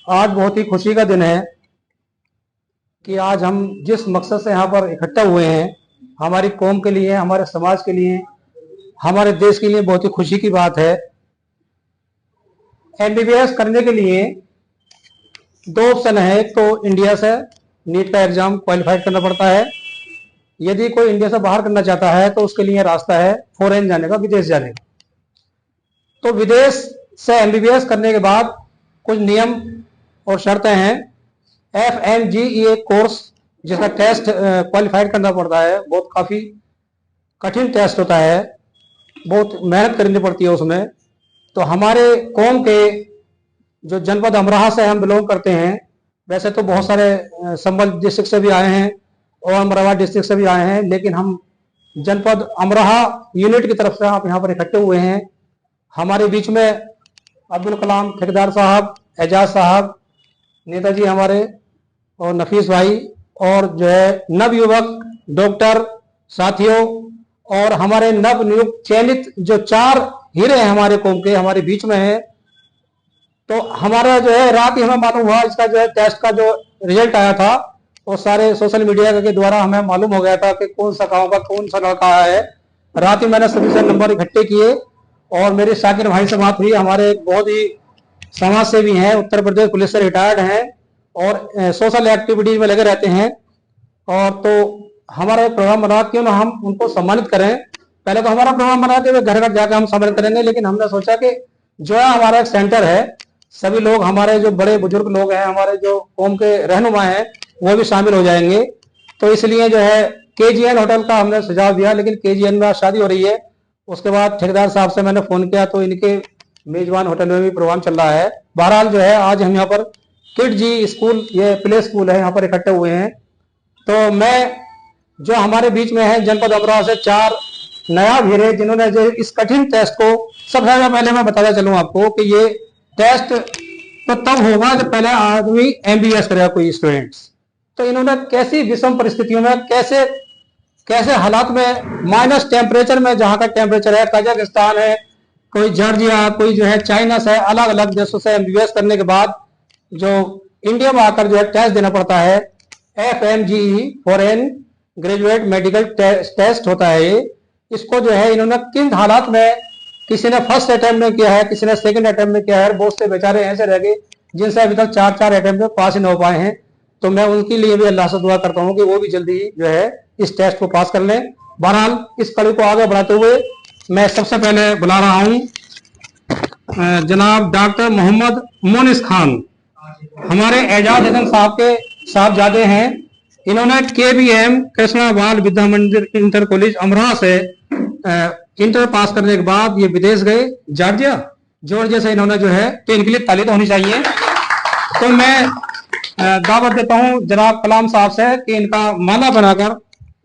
आज बहुत ही खुशी का दिन है कि आज हम जिस मकसद से यहाँ पर इकट्ठा हुए हैं, हमारी कौम के लिए, हमारे समाज के लिए, हमारे देश के लिए बहुत ही खुशी की बात है। एमबीबीएस करने के लिए दो ऑप्शन है। एक तो इंडिया से नीट का एग्जाम क्वालिफाइड करना पड़ता है। यदि कोई इंडिया से बाहर करना चाहता है तो उसके लिए रास्ता है फॉरेन जाने का, विदेश जाने का। तो विदेश से एमबीबीएस करने के बाद कुछ नियम और शर्तें हैं। FMGE कोर्स जिसका टेस्ट क्वालिफाइड करना पड़ता है, बहुत काफ़ी कठिन टेस्ट होता है, बहुत मेहनत करनी पड़ती है उसमें। तो हमारे कौम के जो जनपद अमरोहा से हम बिलोंग करते हैं, वैसे तो बहुत सारे संभल डिस्ट्रिक्ट से भी आए हैं और अमरावती डिस्ट्रिक्ट से भी आए हैं, लेकिन हम जनपद अमरोहा यूनिट की तरफ से आप यहाँ पर इकट्ठे हुए हैं। हमारे बीच में अब्दुल कलाम ठेकेदार साहब, एजाज साहब, नेताजी हमारे और नफीस भाई और जो है नवयुवक डॉक्टर साथियों और हमारे नव नियुक्त चयनित जो 4 हीरे हैं हमारे कौम के, हमारे बीच में हैं। तो हमारा जो है रात ही हमें मालूम हुआ, इसका जो है टेस्ट का जो रिजल्ट आया था वो सारे सोशल मीडिया के द्वारा हमें मालूम हो गया था कि कौन सा गाँव का कौन सा लड़का आया है। रात ही मैंने सभी से नंबर इकट्ठे किए और मेरे शाकिर भाई से बात हुई। हमारे बहुत ही समाज सेवी हैं, उत्तर प्रदेश पुलिस से रिटायर्ड हैं और सोशल एक्टिविटीज में लगे रहते हैं। और तो हमारा एक प्रोग्राम बना क्यों ना हम उनको सम्मानित करें। पहले तो हमारा प्रोग्राम बना के घर घर जाकर हम सम्मानित करेंगे, लेकिन हमने सोचा कि जो है हमारा एक सेंटर है, सभी लोग हमारे जो बड़े बुजुर्ग लोग हैं, हमारे जो कौम के रहनुमा हैं, वो भी शामिल हो जाएंगे। तो इसलिए जो है KGN होटल का हमने सुझाव दिया, लेकिन KGN में शादी हो रही है। उसके बाद ठेकेदार साहब से मैंने फोन किया तो इनके मेजबान होटल में भी प्रोग्राम चल रहा है। बहरहाल जो है आज हम यहाँ पर किड जी स्कूल, ये प्ले स्कूल है, यहाँ पर इकट्ठे हुए हैं। तो मैं जो हमारे बीच में है जनपद अमरोहा से 4 नया हीरे जिन्होंने जो इस कठिन टेस्ट को, सबसे पहले मैं बताता चलूँ आपको कि ये टेस्ट तो तब होगा जब पहले आदमी MBBS करेगा कोई स्टूडेंट्स। तो इन्होंने कैसी विषम परिस्थितियों में, कैसे कैसे हालात में, माइनस टेम्परेचर में, जहाँ का टेम्परेचर है, कजाकिस्तान है, कोई जॉर्जिया, कोई जो है चाइना से, अलग अलग देशों से MBBS करने के बाद जो इंडिया में आकर जो है टेस्ट देना पड़ता है, FMGE foreign graduate medical test होता है। इसको जो है इन्होंने किन हालात में, किसी ने फर्स्ट अटेम्प्ट में किया है, किसी ने सेकंड अटेम्प्ट में किया है, बहुत से बेचारे ऐसे रह गए जिनसे अभी तक 4 अटेम्प्ट में पास ही नहीं हो पाए हैं। तो मैं उनके लिए भी अल्लाह से दुआ करता हूँ कि वो भी जल्दी जो है इस टेस्ट को पास कर लें। बहरहाल इस कड़ी को आगे बढ़ाते हुए मैं सबसे पहले बुला रहा हूँ जनाब डॉक्टर मोहम्मद मोनिस खान, हमारे एजाज हसन साहब के साहबजादे हैं। इन्होंने KBM कृष्णा बाल विद्या मंदिर इंटर कॉलेज अमरोहा से इंटर पास करने के बाद ये विदेश गए, जॉर्जिया से इन्होंने जो है, तो इनके लिए ताली तो होनी चाहिए। तो मैं दावत देता हूं जनाब कलाम साहब से कि इनका माला बनाकर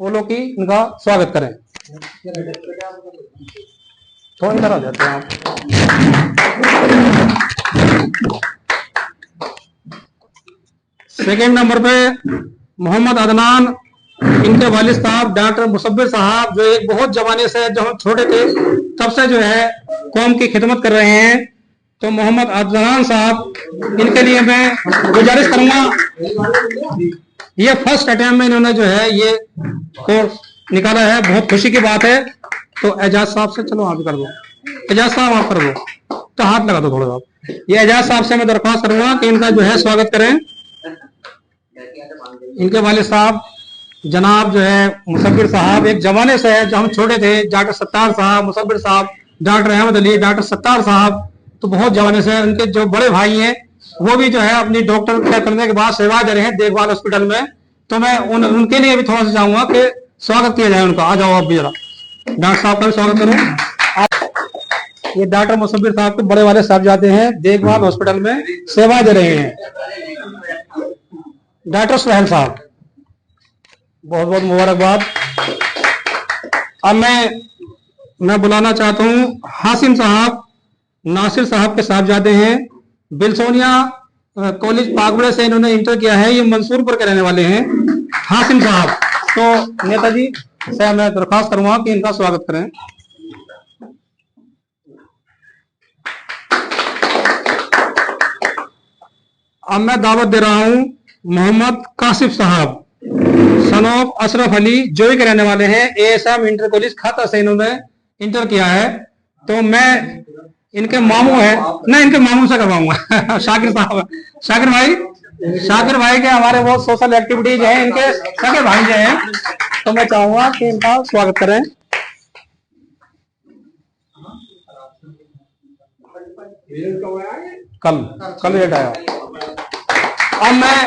वो लोग की इनका स्वागत करें। थोड़ा इधर आ जाते हैं आप। सेकंड नंबर पे मोहम्मद अदनान, इनके वालिद साहब डॉक्टर मुसब्बिर साहब, जो एक बहुत जमाने से, जब हम छोटे थे तब से जो है कौम की खिदमत कर रहे हैं। तो मोहम्मद अदनान साहब, इनके लिए मैं गुजारिश करूंगा, ये फर्स्ट अटेम्प्ट में इन्होंने जो है ये कोर्स निकाला है, बहुत खुशी की बात है। तो एजाज साहब से, चलो आप कर दो, एजाज साहब आप कर दो, तो हाथ लगा दो थोड़ा सा। ये एजाज साहब से मैं दरख्वास्त करूंगा कि इनका जो है स्वागत करें। इनके वालिद साहब जनाब जो है मुसब्बिर साहब, एक जमाने से है, जब हम छोटे थे, डॉक्टर सत्तार साहब, मुसब्बिर साहब, डॉक्टर अहमद अली, डॉक्टर सत्तार साहब, तो बहुत जमाने से। उनके जो बड़े भाई हैं वो भी जो है अपनी डॉक्टर करने के बाद सेवा दे रहे हैं देखभाल हॉस्पिटल में। तो मैं उनके लिए भी थोड़ा सा चाहूंगा कि स्वागत किया जाए उनका। आ जाओ आप भी जरा, डॉक्टर साहब का भी स्वागत करूँ। ये डॉक्टर मुसब्बिर साहब के बड़े वाले साहबजादे हैं, देखभाल हॉस्पिटल में सेवा दे रहे हैं। डॉक्टर सुहेल साहब, बहुत बहुत मुबारकबाद। अब मैं बुलाना चाहता हूँ हासिम साहब, नासिर साहब के साहबजादे हैं, बिल्सोनिया कॉलेज पागबड़े से इन्होंने इंटर किया है, ये मंसूरपुर के रहने वाले हैं, हासिम साहब। तो नेताजी से मैं दरख्वास्त करूंगा कि इनका स्वागत करें। अब मैं दावत दे रहा हूँ मोहम्मद कासिफ साहब, सन ऑफ अशरफ अली, जोई के रहने वाले हैं। एएसएम इंटर कॉलेज खाता से इन्होंने इंटर किया है। तो मैं इनके मामू है, नहीं इनके मामू से करवाऊंगा शाकिर साहब, शाकिर भाई के हमारे बहुत सोशल एक्टिविटीज हैं, इनके सगे भाई जो हैं। तो मैं चाहूंगा कि इनका स्वागत करें। कल रेट आया। अब मैं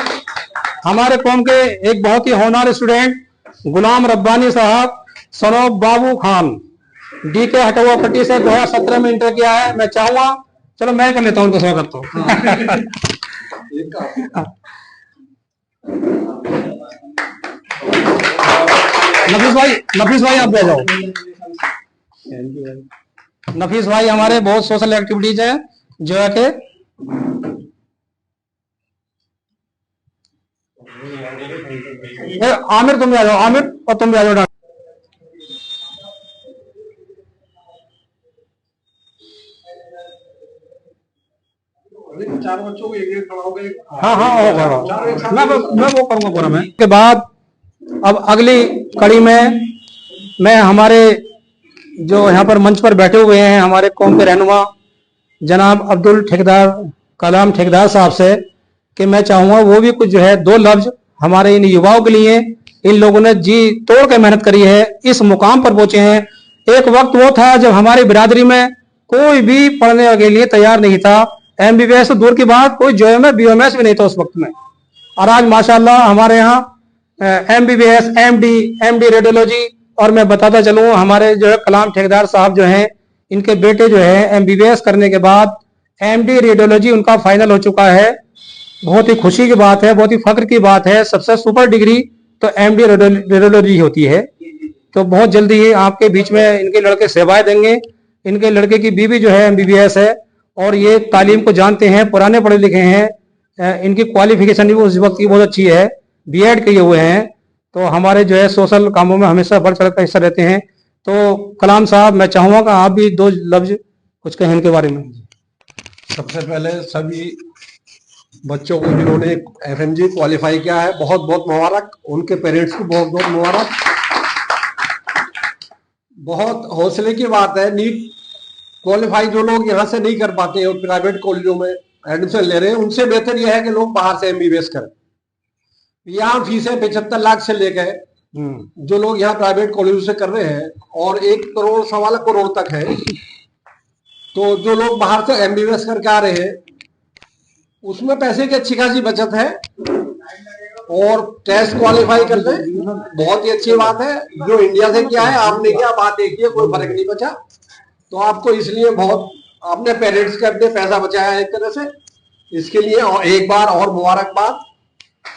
हमारे कौम के एक बहुत ही होनहार स्टूडेंट गुलाम रब्बानी साहब, son of Babu Khan, DK हटवा पट्टी से 2017 में इंटर किया है। मैं चाहूंगा, चलो मैं कर लेता हूं उनका स्वागत। तो नफीस भाई आप आ जाओ। नफीस भाई हमारे बहुत सोशल एक्टिविटीज है जो है कि आमिर तुम भी आ जाओ, आमिर और तुम भी आ जाओ। चार बच्चों को एक पढ़ाओगे? हाँ मैं वो करूंगा पूरा। मैं के बाद अब अगली कड़ी में मैं हमारे जो यहाँ पर मंच पर बैठे हुए हैं हमारे कौम के रहनुमा जनाब अब्दुल ठेकेदार कलाम ठेकेदार साहब से कि मैं चाहूंगा वो भी कुछ जो है 2 लफ्ज हमारे इन युवाओं के लिए। इन लोगों ने जी तोड़ के मेहनत करी है, इस मुकाम पर पहुंचे हैं। एक वक्त वो था जब हमारी बिरादरी में कोई भी पढ़ने के लिए तैयार नहीं था। MBBS तो दूर की बात, कोई JOM BOMS भी नहीं था उस वक्त में। और आज माशाल्लाह हमारे यहाँ MBBS MD रेडियोलॉजी, और मैं बताता चलूँ हमारे जो है कलाम ठेकेदार साहब जो हैं, इनके बेटे जो है MBBS करने के बाद MD रेडियोलॉजी उनका फाइनल हो चुका है। बहुत ही खुशी की बात है, बहुत ही फख्र की बात है। सबसे सुपर डिग्री तो MD रेडियोलॉजी होती है। तो बहुत जल्दी ही आपके बीच में इनके लड़के सेवाएं देंगे। इनके लड़के की बीवी जो है MBBS है और ये तालीम को जानते हैं, पुराने पढ़े लिखे हैं। इनकी क्वालिफिकेशन भी उस वक्त की बहुत अच्छी है, B.Ed किए हुए हैं। तो हमारे जो है सोशल कामों में हमेशा बढ़ चढ़ कर हिस्सा लेते हैं। तो कलाम साहब मैं चाहूंगा कि आप भी 2 लफ्ज कुछ कहें इनके बारे में। सबसे पहले सभी बच्चों को जिन्होंने FMG क्वालिफाई किया है बहुत बहुत मुबारक, उनके पेरेंट्स को बहुत बहुत मुबारक। बहुत हौसले की बात है। नीट क्वालिफाई जो लोग यहाँ से नहीं कर पाते और प्राइवेट कॉलेजों में एडमिशन ले रहे हैं, उनसे बेहतर यह है कि लोग बाहर से MBBS करें। यहाँ फीसें 75 लाख से लेकर जो लोग यहाँ प्राइवेट कॉलेजों से कर रहे हैं और 1 करोड़ 1.25 करोड़ तक है। तो जो लोग बाहर से MBBS करके आ रहे हैं उसमें पैसे की अच्छी खासी बचत है और टेस्ट क्वालिफाई करते हैं, बहुत ही अच्छी बात है। जो इंडिया से किया है आपने किया, बात एक ही है, कोई फर्क नहीं बचा। तो आपको इसलिए बहुत अपने पेरेंट्स के अपने पैसा बचाया है एक तरह से, इसके लिए एक बार और मुबारकबाद।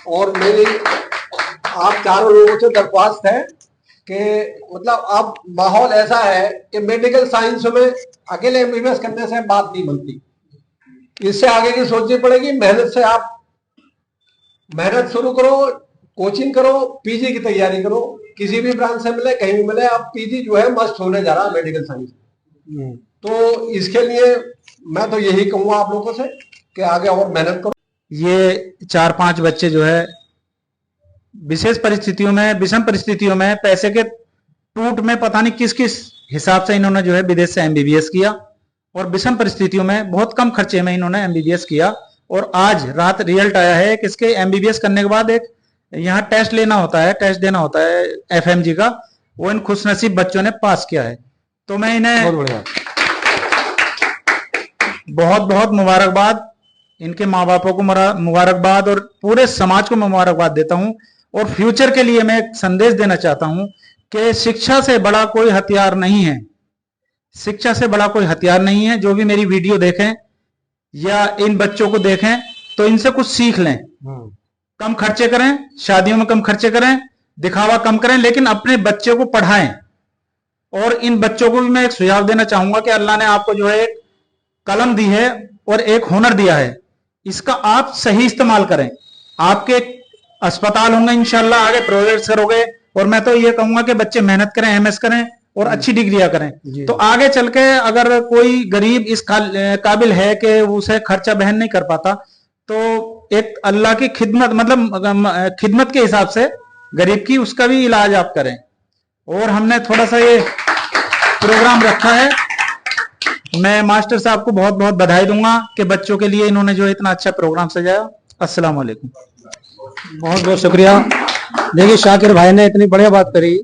और मेरी आप चारों लोगों से दरख्वास्त है कि मतलब अब माहौल ऐसा है कि मेडिकल साइंस में अकेले MBBS करने से बात नहीं बनती, इससे आगे की सोचनी पड़ेगी। मेहनत से आप मेहनत शुरू करो, कोचिंग करो, PG की तैयारी करो, किसी भी ब्रांच से मिले कहीं भी मिले। अब PG जो है मस्ट होने जा रहा है मेडिकल साइंस। तो इसके लिए मैं तो यही कहूंगा आप लोगों से कि आगे और मेहनत करो। ये 4-5 बच्चे जो है विशेष परिस्थितियों में, विषम परिस्थितियों में, पैसे के टूट में पता नहीं किस किस हिसाब से इन्होंने जो है विदेश से MBBS किया और विषम परिस्थितियों में बहुत कम खर्चे में इन्होंने MBBS किया। और आज रात रिजल्ट आया है कि इसके MBBS करने के बाद एक यहाँ टेस्ट लेना होता है, टेस्ट देना होता है FMG का, वो इन खुशनसीब बच्चों ने पास किया है। तो मैं इन्हें बहुत बहुत मुबारकबाद, इनके माँ बापों को मुबारकबाद और पूरे समाज को मुबारकबाद देता हूं। और फ्यूचर के लिए मैं एक संदेश देना चाहता हूं कि शिक्षा से बड़ा कोई हथियार नहीं है, शिक्षा से बड़ा कोई हथियार नहीं है। जो भी मेरी वीडियो देखें या इन बच्चों को देखें तो इनसे कुछ सीख लें। कम खर्चे करें, शादियों में कम खर्चे करें, दिखावा कम करें, लेकिन अपने बच्चे को पढ़ाएं। और इन बच्चों को भी मैं एक सुझाव देना चाहूंगा कि अल्लाह ने आपको जो है एक कलम दी है और एक हुनर दिया है, इसका आप सही इस्तेमाल करें। आपके अस्पताल होंगे इंशाल्लाह, आगे प्रोजेक्ट्स करोगे। और मैं तो ये कहूंगा कि बच्चे मेहनत करें, MS करें और अच्छी डिग्रियां करें। तो आगे चल के अगर कोई गरीब इस काबिल है कि उसे खर्चा बहन नहीं कर पाता, तो एक अल्लाह की खिदमत, मतलब खिदमत के हिसाब से गरीब की, उसका भी इलाज आप करें। और हमने थोड़ा सा ये प्रोग्राम रखा है। मैं मास्टर साहब को बहुत बहुत बधाई दूंगा कि बच्चों के लिए इन्होंने जो इतना अच्छा प्रोग्राम सजाया। अस्सलाम वालेकुम। बहुत बहुत शुक्रिया। देखिए शाकिर भाई ने इतनी बढ़िया बात करी,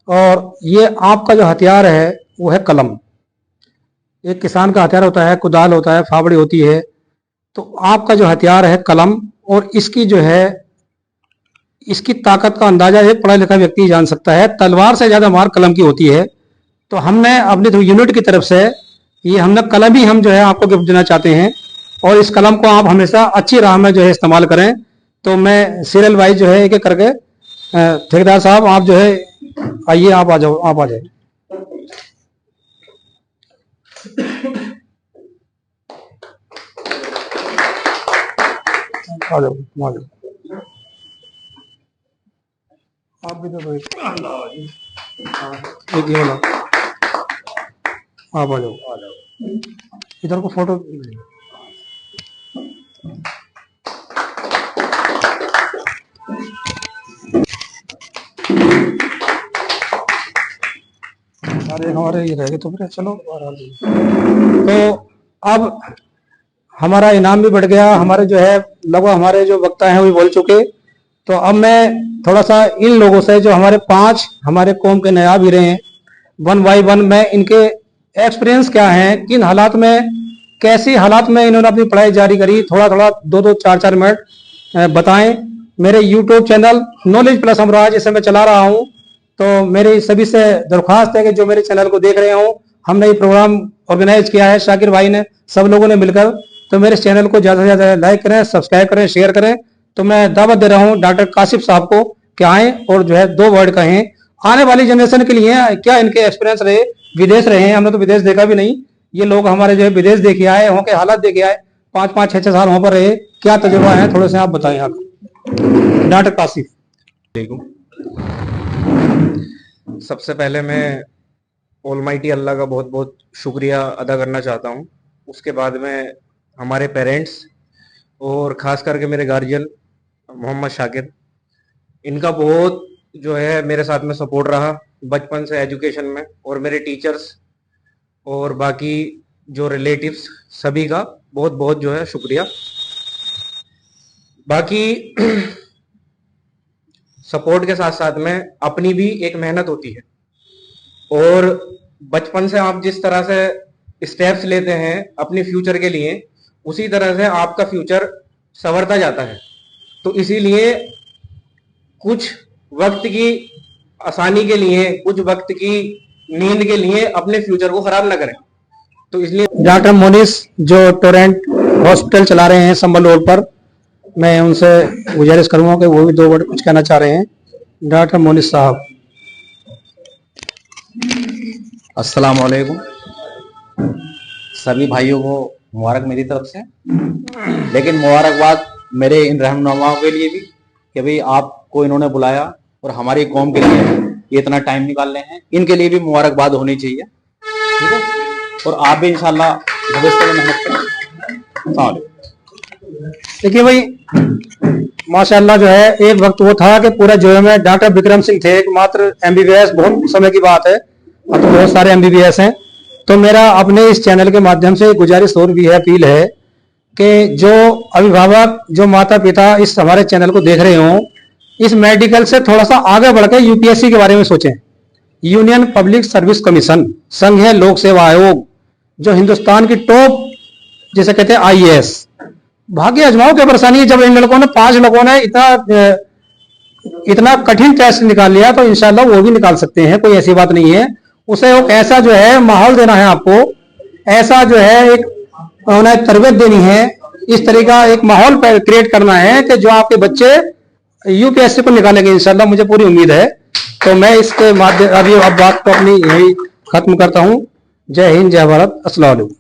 और ये आपका जो हथियार है वो है कलम। एक किसान का हथियार होता है कुदाल होता है, फावड़ी होती है, तो आपका जो हथियार है कलम, और इसकी जो है इसकी ताकत का अंदाजा एक पढ़ा लिखा व्यक्ति जान सकता है। तलवार से ज्यादा मार कलम की होती है। तो हमने अपने यूनिट की तरफ से ये हमने कलम ही हम जो है आपको गिफ्ट देना चाहते हैं, और इस कलम को आप हमेशा अच्छी राह में जो है इस्तेमाल करें। तो मैं सीरियल वाइज जो है एक एक करके, ठेकेदार साहब आप जो है आइए, आप आ जाओ, आप आ जाए। आ जाओ, आ जाओ। आप भी तो एक ये वाला, आप आ जाओ, आ जाओ इधर को फोटो। अरे हमारे ये रह गए तो फिर चलो। तो अब हमारा इनाम भी बढ़ गया। हमारे जो है लगभग हमारे जो वक्ता हैं वो भी बोल चुके। तो अब मैं थोड़ा सा इन लोगों से जो हमारे 5 हमारे कौम के नायाब हीरे हैं, 1 बाय 1 मैं इनके एक्सपीरियंस क्या है, किन हालात में, कैसी हालात में इन्होंने अपनी पढ़ाई जारी करी, थोड़ा थोड़ा 2-2 4-4 मिनट बताएं। मेरे यूट्यूब चैनल नॉलेज प्लस अमराज इसे मैं चला रहा हूं, तो मेरी सभी से दरख्वास्त है कि जो मेरे चैनल को देख रहे हो, हमने ये प्रोग्राम ऑर्गेनाइज किया है शाकिर भाई ने, सब लोगों ने मिलकर। तो मेरे चैनल को ज्यादा से ज्यादा लाइक करें, सब्सक्राइब करें, शेयर करें। तो मैं दावत दे रहा हूं डॉक्टर कासिफ साहब को कि आए और जो है 2 वर्ड कहें आने वाली जनरेशन के लिए। क्या इनके एक्सपीरियंस रहे, विदेश रहे हैं, हमने तो विदेश देखा भी नहीं। ये लोग हमारे जो है विदेश देखे आए, वहां के हालात देखे आए, 5-5 6-6 साल वहां पर रहे, क्या तजुर्बा है थोड़े से आप बताएं। आप डॉक्टर कासिफ। सबसे पहले मैं ऑलमाइटी अल्लाह का बहुत बहुत शुक्रिया अदा करना चाहता हूँ। उसके बाद में हमारे पेरेंट्स और ख़ास करके मेरे गार्जियन मोहम्मद शाकिर, इनका बहुत जो है मेरे साथ में सपोर्ट रहा बचपन से एजुकेशन में, और मेरे टीचर्स और बाकी जो रिलेटिव्स सभी का बहुत बहुत जो है शुक्रिया। बाकी सपोर्ट के साथ साथ में अपनी भी एक मेहनत होती है, और बचपन से आप जिस तरह से स्टेप्स लेते हैं अपने फ्यूचर के लिए, उसी तरह से आपका फ्यूचर संवरता जाता है। तो इसीलिए कुछ वक्त की आसानी के लिए, कुछ वक्त की नींद के लिए अपने फ्यूचर को खराब ना करें। तो इसलिए डॉक्टर मोनिस जो टोरेंट हॉस्पिटल चला रहे हैं संभल रोड पर, मैं उनसे गुजारिश करूंगा कि वो भी 2 वर्ड कुछ कहना चाह रहे हैं। डॉक्टर मोनिस साहब। अस्सलाम वालेकुम। सभी भाइयों को मुबारक मेरी तरफ से, लेकिन मुबारकबाद मेरे इन रहनुमाओं के लिए भी कि भाई आपको इन्होंने बुलाया और हमारी कौम के लिए ये इतना टाइम निकाल रहे हैं, इनके लिए भी मुबारकबाद होनी चाहिए। ठीक है, और आप भी इंशाल्लाह भविष्य में मेहनत करें। देखिए भाई माशाल्लाह जो है एक वक्त वो था कि पूरा जो में डॉक्टर विक्रम सिंह थे एकमात्र एमबीबीएस, बहुत समय की बात है, अब तो बहुत सारे एमबीबीएस हैं। तो मेरा अपने इस चैनल के माध्यम से गुजारिश और भी है, अपील है कि जो अभिभावक, जो माता पिता इस हमारे चैनल को देख रहे हो, इस मेडिकल से थोड़ा सा आगे बढ़कर यूपीएससी के बारे में सोचें। यूनियन पब्लिक सर्विस कमीशन, संघीय लोक सेवा आयोग, जो हिंदुस्तान की टॉप जिसे कहते हैं आईएएस, भाग्य आजमाओ क्या परेशानी है। जब इन लड़कों ने 5 लोगों ने इतना कठिन टेस्ट निकाल लिया, तो इंशाल्लाह वो भी निकाल सकते हैं, कोई ऐसी बात नहीं है। उसे एक ऐसा जो है माहौल देना है आपको, ऐसा जो है एक उन्हें तरबियत देनी है, इस तरह का एक माहौल क्रिएट करना है कि जो आपके बच्चे यूपीएससी को निकालेंगे इंशाल्लाह, मुझे पूरी उम्मीद है। तो मैं इसके माध्यम अभी अब बात को अपनी यही खत्म करता हूं। जय हिंद, जय भारत, अस्सलाम वालेकुम।